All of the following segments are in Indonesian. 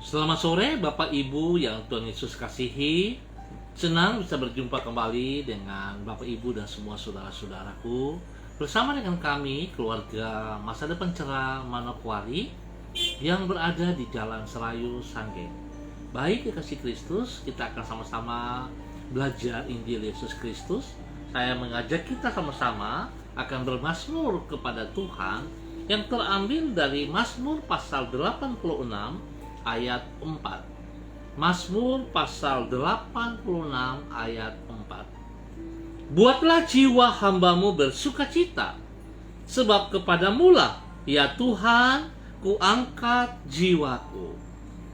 Selamat sore Bapak Ibu yang Tuhan Yesus kasihi. Senang bisa berjumpa kembali dengan Bapak Ibu dan semua saudara-saudaraku. Bersama dengan kami, keluarga Masa Depan Cerah Manokwari yang berada di Jalan Serayu, Sanggen. Baik kekasih Kristus, kita akan sama-sama belajar Injil Yesus Kristus. Saya mengajak kita sama-sama akan bermazmur kepada Tuhan yang terambil dari Mazmur pasal 86 ayat 4. Mazmur pasal 86 ayat 4. Buatlah jiwa hambamu bersukacita, sebab kepadamulah, ya Tuhan, kuangkat jiwaku.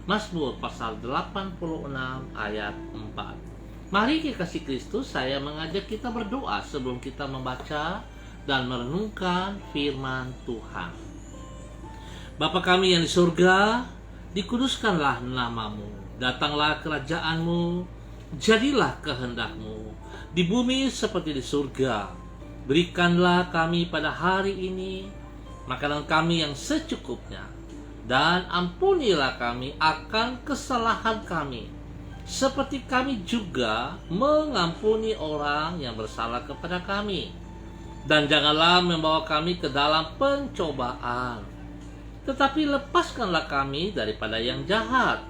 Mazmur pasal 86 ayat 4. Mari kekasih Kristus, saya mengajak kita berdoa sebelum kita membaca dan merenungkan firman Tuhan. Bapa kami yang di surga, dikuduskanlah namamu, datanglah kerajaanmu, jadilah kehendakmu, di bumi seperti di surga. Berikanlah kami pada hari ini makanan kami yang secukupnya, dan ampunilah kami akan kesalahan kami, seperti kami juga mengampuni orang yang bersalah kepada kami. Dan janganlah membawa kami ke dalam pencobaan, tetapi lepaskanlah kami daripada yang jahat,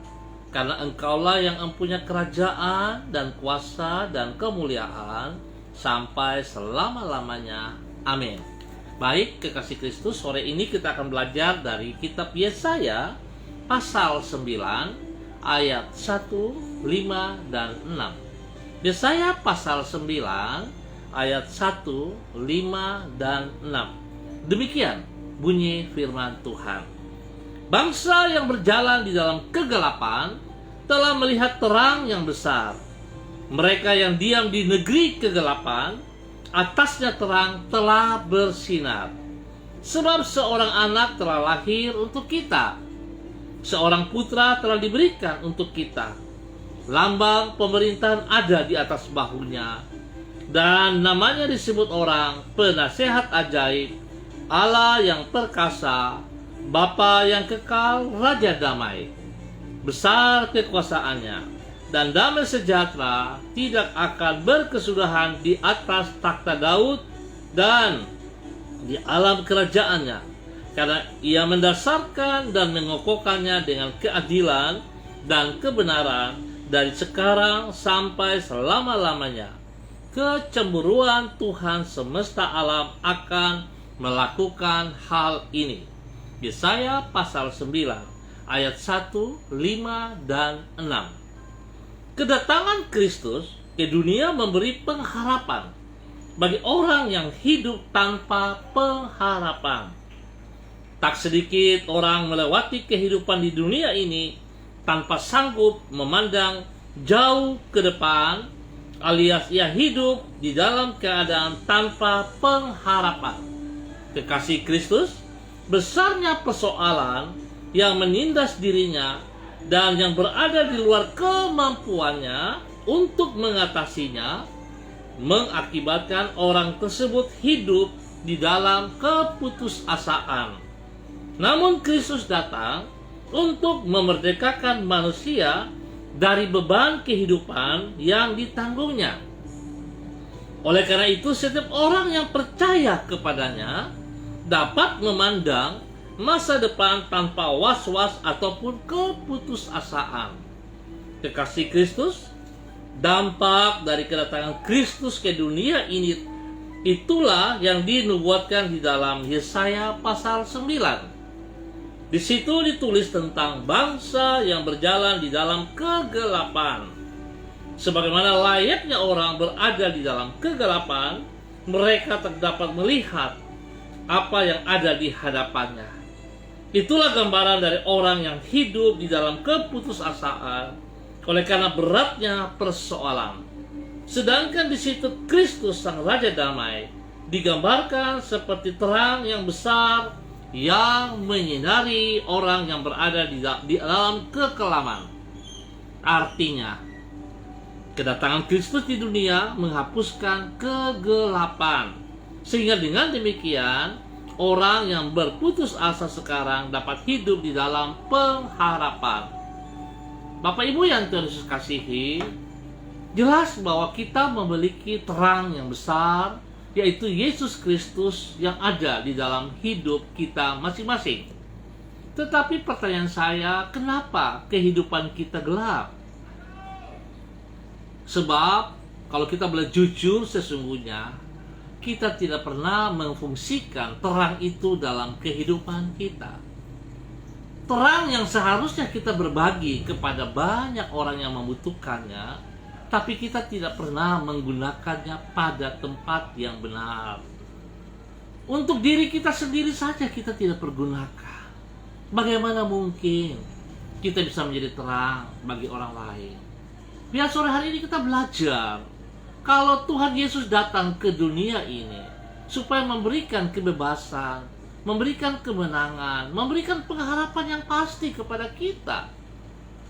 karena Engkaulah yang mempunyai kerajaan dan kuasa dan kemuliaan sampai selama-lamanya. Amin. Baik kekasih Kristus, sore ini kita akan belajar dari kitab Yesaya pasal 9 ayat 1, 5, dan 6. Yesaya pasal 9 ayat 1, 5, dan 6. Demikian bunyi firman Tuhan. Bangsa yang berjalan di dalam kegelapan telah melihat terang yang besar. Mereka yang diam di negeri kegelapan, atasnya terang telah bersinar. Sebab seorang anak telah lahir untuk kita, seorang putra telah diberikan untuk kita. Lambang pemerintahan ada di atas bahunya, dan namanya disebut orang Penasehat Ajaib, Allah yang perkasa, Bapa yang kekal, Raja damai. Besar kekuasaannya, dan damai sejahtera tidak akan berkesudahan di atas takhta Daud dan di alam kerajaannya, karena ia mendasarkan dan mengokohkannya dengan keadilan dan kebenaran dari sekarang sampai selama-lamanya. Kecemburuan Tuhan semesta alam akan melakukan hal ini. Yesaya pasal 9 ayat 1, 5, dan 6. Kedatangan Kristus ke dunia memberi pengharapan bagi orang yang hidup tanpa pengharapan. Tak sedikit orang melewati kehidupan di dunia ini tanpa sanggup memandang jauh ke depan, alias ia hidup di dalam keadaan tanpa pengharapan. Kekasih Kristus, besarnya persoalan yang menindas dirinya dan yang berada di luar kemampuannya untuk mengatasinya, mengakibatkan orang tersebut hidup di dalam keputusasaan. Namun Kristus datang untuk memerdekakan manusia dari beban kehidupan yang ditanggungnya. Oleh karena itu, setiap orang yang percaya kepadanya dapat memandang masa depan tanpa was-was ataupun keputusasaan. Kekasih Kristus, dampak dari kedatangan Kristus ke dunia ini itulah yang dinubuatkan di dalam Yesaya pasal 9. Di situ ditulis tentang bangsa yang berjalan di dalam kegelapan. Sebagaimana layaknya orang berada di dalam kegelapan, mereka tak dapat melihat apa yang ada di hadapannya. Itulah gambaran dari orang yang hidup di dalam keputusasaan oleh karena beratnya persoalan. Sedangkan di situ Kristus sang Raja Damai digambarkan seperti terang yang besar yang menyinari orang yang berada di dalam kekelaman. Artinya, kedatangan Kristus di dunia menghapuskan kegelapan, sehingga dengan demikian orang yang berputus asa sekarang dapat hidup di dalam pengharapan. Bapak Ibu yang Tuhan Yesus kasihi, jelas bahwa kita memiliki terang yang besar, yaitu Yesus Kristus yang ada di dalam hidup kita masing-masing. Tetapi pertanyaan saya, kenapa kehidupan kita gelap? Sebab kalau kita boleh jujur sesungguhnya, kita tidak pernah memfungsikan terang itu dalam kehidupan kita. Terang yang seharusnya kita berbagi kepada banyak orang yang membutuhkannya, tapi kita tidak pernah menggunakannya pada tempat yang benar. Untuk diri kita sendiri saja kita tidak pergunakan. Bagaimana mungkin kita bisa menjadi terang bagi orang lain? Biar sore hari ini kita belajar, kalau Tuhan Yesus datang ke dunia ini supaya memberikan kebebasan, memberikan kemenangan, memberikan pengharapan yang pasti kepada kita,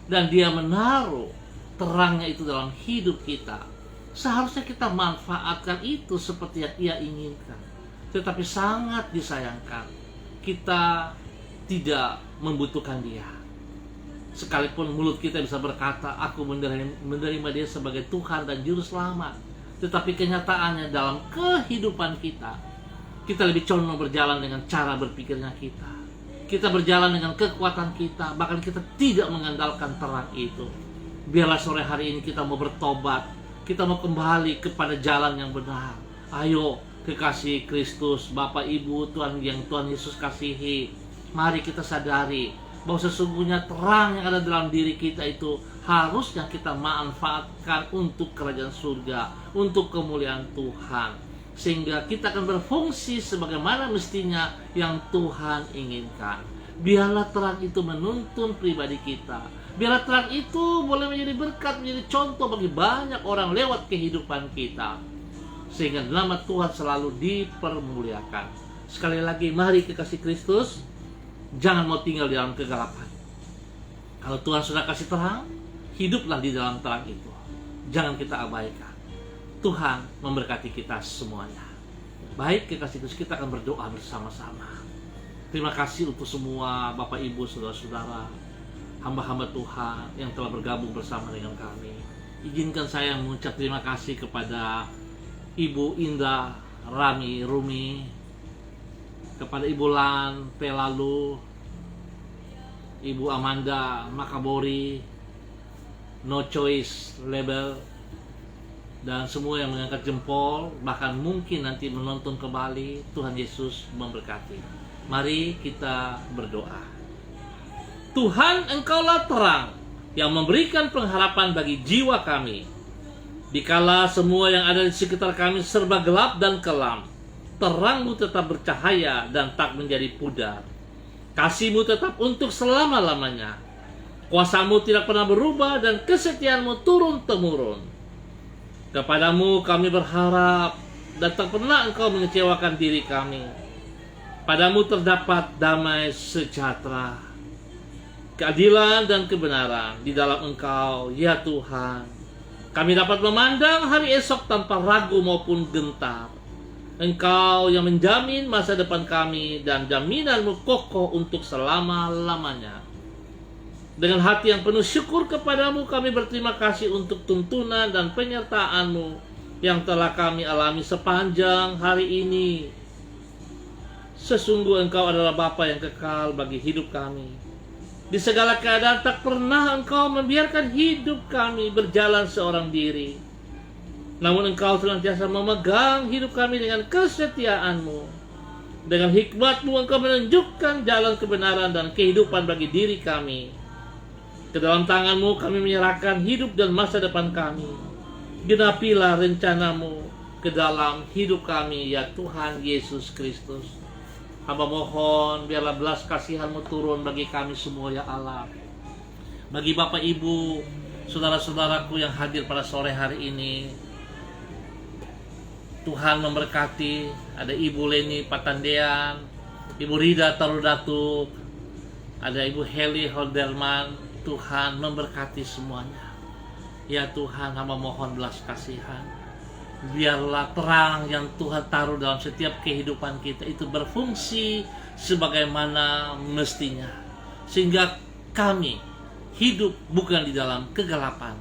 dan Dia menaruh terangnya itu dalam hidup kita, seharusnya kita manfaatkan itu seperti yang Ia inginkan. Tetapi sangat disayangkan, kita tidak membutuhkan Dia. Sekalipun mulut kita bisa berkata, aku menerima Dia sebagai Tuhan dan Juru Selamat, tetapi kenyataannya dalam kehidupan kita, kita lebih condong berjalan dengan cara berpikirnya kita. Kita berjalan dengan kekuatan kita, bahkan kita tidak mengandalkan terang itu. Biarlah sore hari ini kita mau bertobat, kita mau kembali kepada jalan yang benar. Ayo, kekasih Kristus, Bapak Ibu, Tuhan yang Tuhan Yesus kasihi, mari kita sadari bahwa sesungguhnya terang yang ada dalam diri kita itu harusnya kita manfaatkan untuk kerajaan surga, untuk kemuliaan Tuhan, sehingga kita akan berfungsi sebagaimana mestinya yang Tuhan inginkan. Biarlah terang itu menuntun pribadi kita. Biarlah terang itu boleh menjadi berkat, menjadi contoh bagi banyak orang lewat kehidupan kita, sehingga nama Tuhan selalu dipermuliakan. Sekali lagi, mari kekasih Kristus, jangan mau tinggal di dalam kegelapan. Kalau Tuhan sudah kasih terang, hiduplah di dalam terang itu. Jangan kita abaikan. Tuhan memberkati kita semuanya. Baik kekasih Kristus, kita akan berdoa bersama-sama. Terima kasih untuk semua Bapak Ibu, saudara-saudara, hamba-hamba Tuhan yang telah bergabung bersama dengan kami. Izinkan saya mengucap terima kasih kepada Ibu Indah Rumi, kepada Ibu Lan Pelalu, Ibu Amanda Makabori, No Choice Label, dan semua yang mengangkat jempol, bahkan mungkin nanti menonton kembali. Tuhan Yesus memberkati. Mari kita berdoa. Tuhan, Engkaulah terang yang memberikan pengharapan bagi jiwa kami. Dikala semua yang ada di sekitar kami serba gelap dan kelam, terang-Mu tetap bercahaya dan tak menjadi pudar. Kasih-Mu tetap untuk selama-lamanya. Kuasa-Mu tidak pernah berubah dan kesetiaan-Mu turun-temurun. Kepadamu kami berharap dan tak pernah Engkau mengecewakan diri kami. Padamu terdapat damai sejahtera, keadilan dan kebenaran di dalam Engkau, ya Tuhan. Kami dapat memandang hari esok tanpa ragu maupun gentar. Engkau yang menjamin masa depan kami dan jaminan-Mu kokoh untuk selama-lamanya. Dengan hati yang penuh syukur kepadamu, kami berterima kasih untuk tuntunan dan penyertaan-Mu yang telah kami alami sepanjang hari ini. Sesungguh Engkau adalah Bapa yang kekal bagi hidup kami. Di segala keadaan tak pernah Engkau membiarkan hidup kami berjalan seorang diri. Namun Engkau senantiasa memegang hidup kami dengan kesetiaan-Mu. Dengan hikmat-Mu Engkau menunjukkan jalan kebenaran dan kehidupan bagi diri kami. Ke dalam tangan-Mu kami menyerahkan hidup dan masa depan kami. Genapilah rencana-Mu ke dalam hidup kami, ya Tuhan Yesus Kristus. Hamba mohon biarlah belas kasihan-Mu turun bagi kami semua, ya Allah. Bagi Bapak Ibu, saudara-saudaraku yang hadir pada sore hari ini, Tuhan memberkati. Ada Ibu Leni Patandean, Ibu Rida Tarudatuk, ada Ibu Heli Holderman. Tuhan memberkati semuanya. Ya Tuhan, hamba mohon belas kasihan. Biarlah terang yang Tuhan taruh dalam setiap kehidupan kita itu berfungsi sebagaimana mestinya, sehingga kami hidup bukan di dalam kegelapan,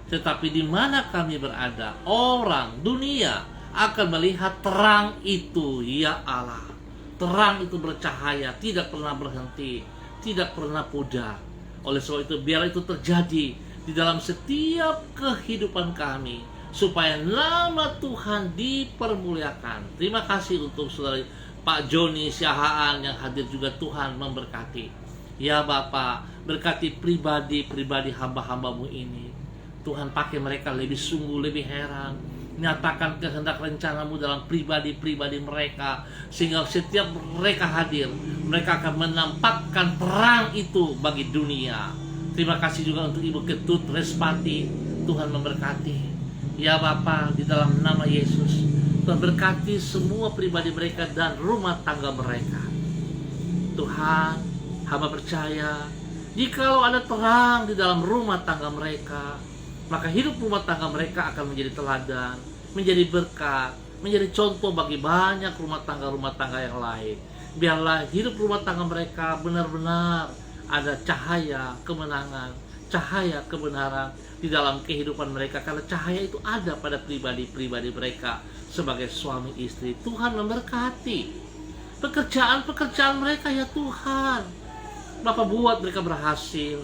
tetapi di mana kami berada, orang, dunia akan melihat terang itu, ya Allah. Terang itu bercahaya, tidak pernah berhenti, tidak pernah pudar. Oleh sebab itu, biar itu terjadi di dalam setiap kehidupan kami, supaya nama Tuhan dipermuliakan. Terima kasih untuk saudara Pak Joni Siahaan yang hadir juga. Tuhan memberkati. Ya Bapa, berkati pribadi-pribadi hamba-hambamu ini. Tuhan pakai mereka lebih sungguh, lebih heran. Nyatakan kehendak rencanamu dalam pribadi-pribadi mereka, sehingga setiap mereka hadir, mereka akan menampakkan terang itu bagi dunia. Terima kasih juga untuk Ibu Ketut Respati. Tuhan memberkati. Ya Bapa, di dalam nama Yesus, Tuhan berkati semua pribadi mereka dan rumah tangga mereka. Tuhan, hamba percaya, jikalau ada terang di dalam rumah tangga mereka, maka hidup rumah tangga mereka akan menjadi teladan, menjadi berkat, menjadi contoh bagi banyak rumah tangga yang lain. Biarlah hidup rumah tangga mereka benar-benar ada cahaya kemenangan, cahaya kebenaran di dalam kehidupan mereka, karena cahaya itu ada pada pribadi-pribadi mereka sebagai suami istri. Tuhan memberkati pekerjaan-pekerjaan mereka, ya Tuhan. Bapa, buat mereka berhasil,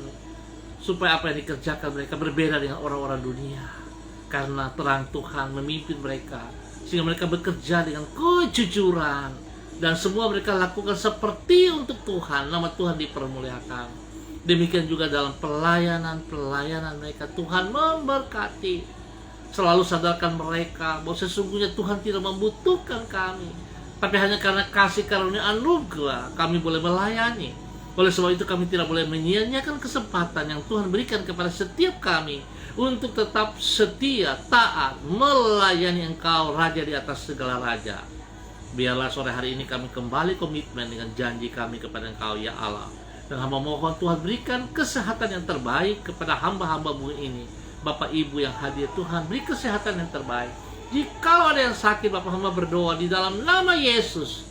supaya apa yang dikerjakan mereka berbeda dengan orang-orang dunia, karena terang Tuhan memimpin mereka, sehingga mereka bekerja dengan kejujuran, dan semua mereka lakukan seperti untuk Tuhan. Nama Tuhan dipermuliakan. Demikian juga dalam pelayanan mereka. Tuhan memberkati. Selalu sadarkan mereka bahwa sesungguhnya Tuhan tidak membutuhkan kami, tapi hanya karena kasih karunia anugerah kami boleh melayani. Oleh sebab itu kami tidak boleh menyia-nyiakan kesempatan yang Tuhan berikan kepada setiap kami untuk tetap setia, taat, melayani Engkau, Raja di atas segala raja. Biarlah sore hari ini kami kembali komitmen dengan janji kami kepada Engkau, ya Allah. Dan hamba mohon Tuhan berikan kesehatan yang terbaik kepada hamba-hambamu ini. Bapak Ibu yang hadir, Tuhan beri kesehatan yang terbaik. Jikalau ada yang sakit, Bapak hamba berdoa di dalam nama Yesus.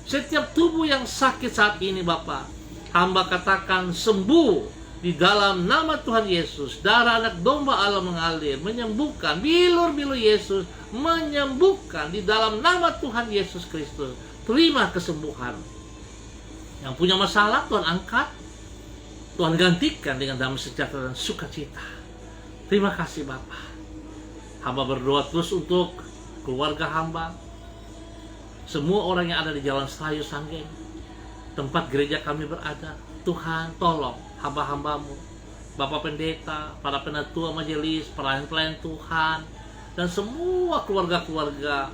Setiap tubuh yang sakit saat ini, Bapak, hamba katakan sembuh di dalam nama Tuhan Yesus. Darah anak domba Allah mengalir, menyembuhkan. Bilur-bilur Yesus menyembuhkan di dalam nama Tuhan Yesus Kristus. Terima kesembuhan. Yang punya masalah Tuhan angkat, Tuhan gantikan dengan damai sejahtera dan sukacita. Terima kasih Bapa. Hamba berdoa terus untuk keluarga hamba, semua orang yang ada di Jalan Selayu Sanggeng, tempat gereja kami berada. Tuhan tolong hamba-hambamu, Bapak Pendeta, para penatua majelis, pelayan-pelayan Tuhan, dan semua keluarga-keluarga,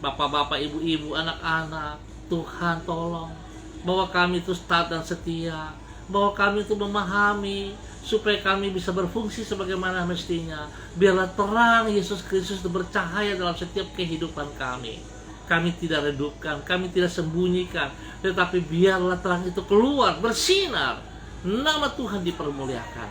bapak-bapak, ibu-ibu, anak-anak. Tuhan tolong bahwa kami itu taat dan setia, bahwa kami itu memahami, supaya kami bisa berfungsi sebagaimana mestinya. Biarlah terang Yesus Kristus itu bercahaya dalam setiap kehidupan kami. Kami tidak redupkan, kami tidak sembunyikan, tetapi biarlah terang itu keluar, bersinar. Nama Tuhan dipermuliakan.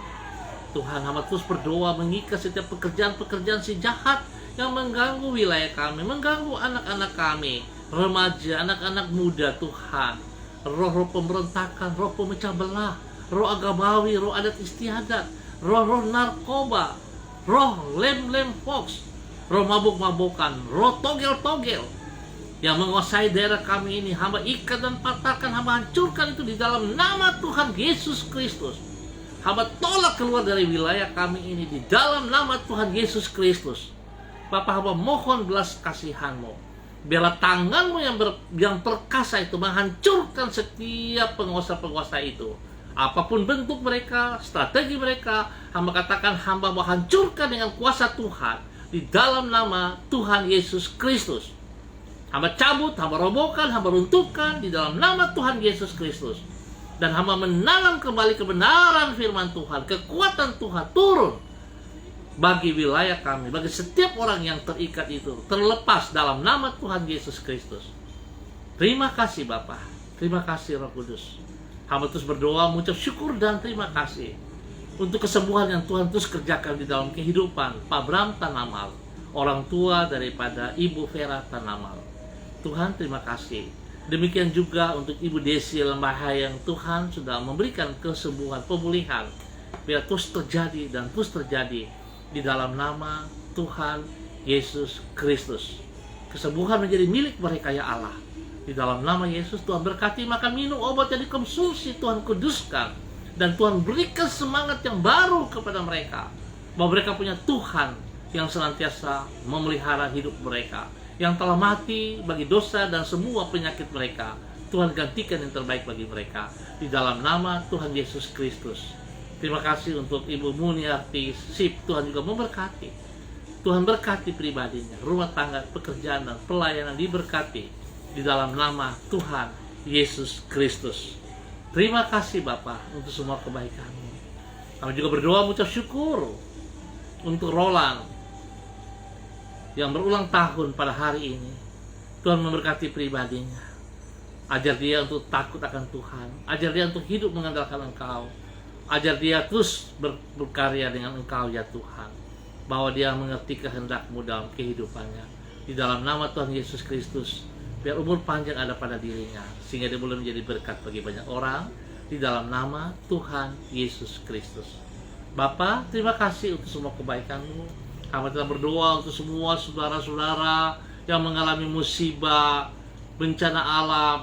Tuhan, hamba terus berdoa mengikat setiap pekerjaan-pekerjaan si jahat yang mengganggu wilayah kami, mengganggu anak-anak kami, remaja, anak-anak muda. Tuhan, roh-roh pemberontakan, roh pemecah belah, roh agamawi, roh adat istiadat, roh-roh narkoba, roh lem-lem fox, roh mabuk-mabukan, roh togel-togel yang menguasai daerah kami ini, hamba ikat dan patahkan, hamba hancurkan itu di dalam nama Tuhan Yesus Kristus. Hamba tolak keluar dari wilayah kami ini di dalam nama Tuhan Yesus Kristus. Bapak, hamba mohon belas kasihan-Mu. Biarlah tangan-Mu yang perkasa itu menghancurkan setiap penguasa-penguasa itu. Apapun bentuk mereka, strategi mereka, hamba katakan hamba mau hancurkan dengan kuasa Tuhan di dalam nama Tuhan Yesus Kristus. Hamba cabut, hamba robohkan, hamba runtuhkan di dalam nama Tuhan Yesus Kristus. Dan hamba menanam kembali kebenaran firman Tuhan, kekuatan Tuhan turun bagi wilayah kami, bagi setiap orang yang terikat itu, terlepas dalam nama Tuhan Yesus Kristus. Terima kasih Bapa, terima kasih Roh Kudus. Hamba terus berdoa, mengucap syukur dan terima kasih untuk kesembuhan yang Tuhan terus kerjakan di dalam kehidupan Pak Bram Tanamal, orang tua daripada Ibu Vera Tanamal. Tuhan, terima kasih. Demikian juga untuk Ibu Desi Lembahai yang Tuhan sudah memberikan kesembuhan, pemulihan biar terus terjadi dan terus terjadi di dalam nama Tuhan Yesus Kristus. Kesembuhan menjadi milik mereka ya Allah. Di dalam nama Yesus Tuhan berkati makan minum obat yang dikonsumsi, Tuhan kuduskan. Dan Tuhan berikan semangat yang baru kepada mereka, bahwa mereka punya Tuhan yang senantiasa memelihara hidup mereka, yang telah mati bagi dosa dan semua penyakit mereka. Tuhan gantikan yang terbaik bagi mereka di dalam nama Tuhan Yesus Kristus. Terima kasih untuk Ibu Muniarti Sip. Tuhan juga memberkati. Tuhan berkati pribadinya, rumah tangga, pekerjaan dan pelayanan diberkati di dalam nama Tuhan Yesus Kristus. Terima kasih Bapa untuk semua kebaikan-Mu. Kami juga berdoa mengucap syukur untuk Roland yang berulang tahun pada hari ini. Tuhan memberkati pribadinya. Ajar dia untuk takut akan Tuhan. Ajar dia untuk hidup mengandalkan Engkau. Ajar dia terus berkarya dengan Engkau ya Tuhan. Bahwa dia mengerti kehendak-Mu dalam kehidupannya. Di dalam nama Tuhan Yesus Kristus, biar umur panjang ada pada dirinya, sehingga dia boleh menjadi berkat bagi banyak orang. Di dalam nama Tuhan Yesus Kristus. Bapa, terima kasih untuk semua kebaikan-Mu. Kami telah berdoa untuk semua saudara-saudara yang mengalami musibah, bencana alam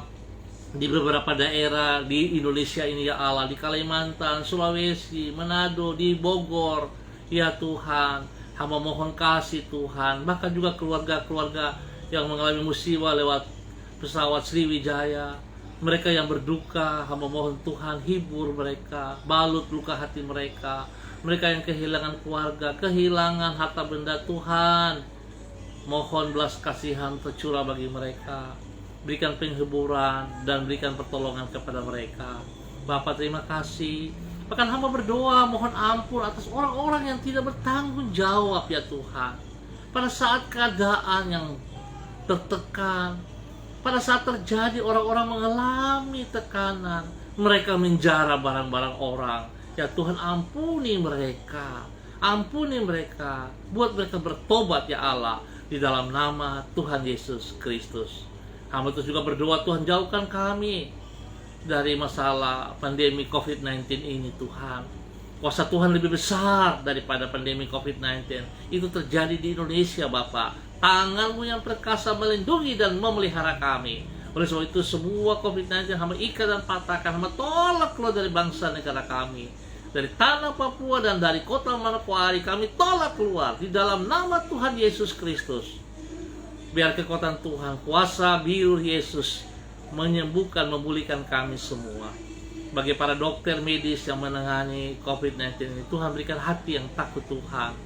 di beberapa daerah di Indonesia ini ya Allah, di Kalimantan, Sulawesi, Manado, di Bogor ya Tuhan. Hamba mohon kasih Tuhan, bahkan juga keluarga-keluarga yang mengalami musibah lewat pesawat Sriwijaya, mereka yang berduka, hamba mohon Tuhan hibur mereka, balut luka hati mereka. Mereka yang kehilangan keluarga, kehilangan harta benda, Tuhan mohon belas kasihan tercurah bagi mereka. Berikan penghiburan dan berikan pertolongan kepada mereka. Bapa terima kasih. Bahkan hamba berdoa mohon ampun atas orang-orang yang tidak bertanggung jawab ya Tuhan. Pada saat keadaan yang tertekan, pada saat terjadi orang-orang mengalami tekanan, mereka menjara barang-barang orang. Ya Tuhan ampuni mereka. Ampuni mereka. Buat mereka bertobat ya Allah. Di dalam nama Tuhan Yesus Kristus. Hamba terus juga berdoa Tuhan jauhkan kami dari masalah pandemi COVID-19 ini Tuhan. Kuasa Tuhan lebih besar daripada pandemi COVID-19. Itu terjadi di Indonesia Bapak. Tangan-Mu yang perkasa melindungi dan memelihara kami. Oleh sebab itu semua COVID-19 hamba ikat dan patahkan. Hamba tolak keluar dari bangsa negara kami. Dari tanah Papua dan dari kota Manokwari kami tolak keluar. Di dalam nama Tuhan Yesus Kristus. Biar kekuatan Tuhan, kuasa biur Yesus menyembuhkan, memulihkan kami semua. Bagi para dokter medis yang menangani COVID-19 ini, Tuhan berikan hati yang takut Tuhan.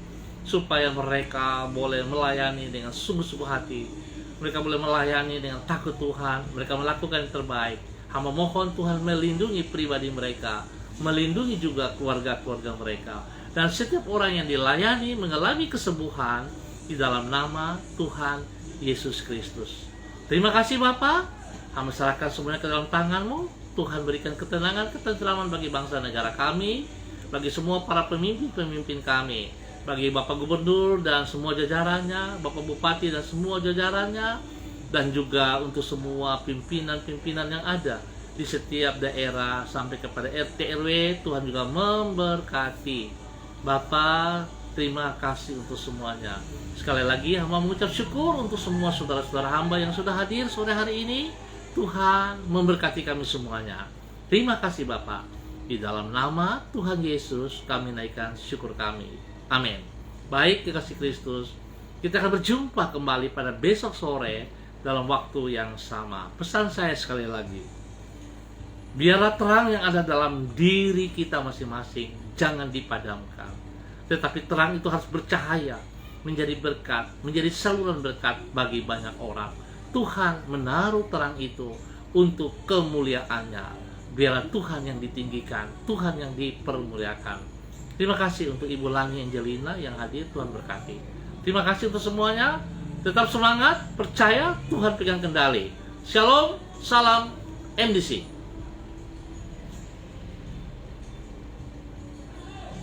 Supaya mereka boleh melayani dengan sungguh-sungguh hati. Mereka boleh melayani dengan takut Tuhan. Mereka melakukan yang terbaik. Hamba mohon Tuhan melindungi pribadi mereka. Melindungi juga keluarga-keluarga mereka. Dan setiap orang yang dilayani mengalami kesembuhan di dalam nama Tuhan Yesus Kristus. Terima kasih Bapa. Hamba serahkan semuanya ke dalam tangan-Mu. Tuhan berikan ketenangan, ketentraman bagi bangsa negara kami, bagi semua para pemimpin-pemimpin kami, bagi Bapak Gubernur dan semua jajarannya, Bapak Bupati dan semua jajarannya, dan juga untuk semua pimpinan-pimpinan yang ada di setiap daerah sampai kepada RT RW. Tuhan juga memberkati. Bapak terima kasih untuk semuanya. Sekali lagi hamba mengucap syukur untuk semua saudara-saudara hamba yang sudah hadir sore hari ini. Tuhan memberkati kami semuanya. Terima kasih Bapak. Di dalam nama Tuhan Yesus kami naikkan syukur kami. Amin. Baik kekasih Kristus, kita akan berjumpa kembali pada besok sore dalam waktu yang sama. Pesan saya sekali lagi, biarlah terang yang ada dalam diri kita masing-masing jangan dipadamkan. Tetapi terang itu harus bercahaya, menjadi berkat, menjadi saluran berkat bagi banyak orang. Tuhan menaruh terang itu untuk kemuliaan-Nya. Biarlah Tuhan yang ditinggikan, Tuhan yang dipermuliakan. Terima kasih untuk Ibu Lani Angelina yang hadir, Tuhan berkati. Terima kasih untuk semuanya. Tetap semangat, percaya Tuhan pegang kendali. Shalom, salam MDC.